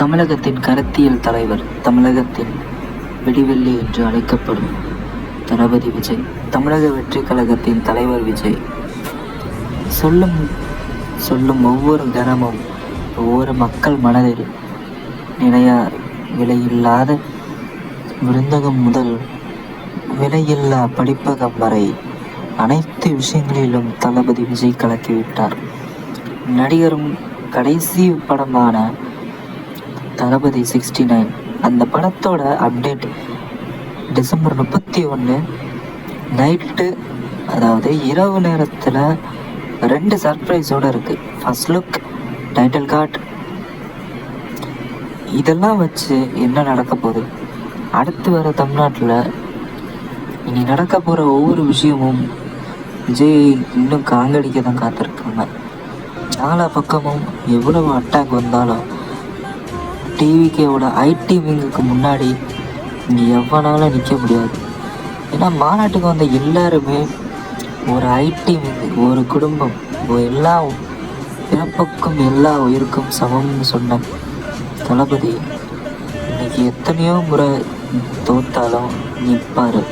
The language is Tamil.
தமிழகத்தின் கருத்தியல் தலைவர், தமிழகத்தின் விடிவெள்ளி என்று அழைக்கப்படும் தளபதி விஜய், தமிழக வெற்றி கழகத்தின் தலைவர் விஜய் சொல்லும் சொல்லும் ஒவ்வொரு கணமும் ஒவ்வொரு மக்கள் மனதில் நிலையா விலையில்லாத விருந்தகம் முதல் விலையில்லா படிப்பகம் வரை அனைத்து விஷயங்களிலும் தளபதி விஜய் கலக்கிவிட்டார். நடிகரும் கடைசி படமான தளபதி 69, அந்த படத்தோட அப்டேட் டிசம்பர் 31 நைட்டு, அதாவது இரவு நேரத்தில் 2 சர்ப்ரைஸோடு இருக்குது. ஃபர்ஸ்ட் லுக், டைட்டில் கார்டு, இதெல்லாம் வச்சு என்ன நடக்க போகுது, அடுத்து வர தமிழ்நாட்டில் இனி நடக்க போகிற ஒவ்வொரு விஷயமும் விஜய் இன்னும் காங்கடிக்க தான் காத்திருக்காங்க. நாலா பக்கமும் எவ்வளவு அட்டாக் வந்தாலும் டிவிகேவோட ஐடி விங்குக்கு முன்னாடி இங்கே எவ்வளோனாலும் நிற்க முடியாது. ஏன்னா மாநாட்டுக்கு வந்த எல்லாருமே ஒரு ஐடி விங்கு, ஒரு குடும்பம், எல்லா பிறப்புக்கும் எல்லா உயிருக்கும் சமம்னு சொன்ன தளபதி இன்னைக்கு எத்தனையோ முறை தோத்தாலும் நிற்பார்.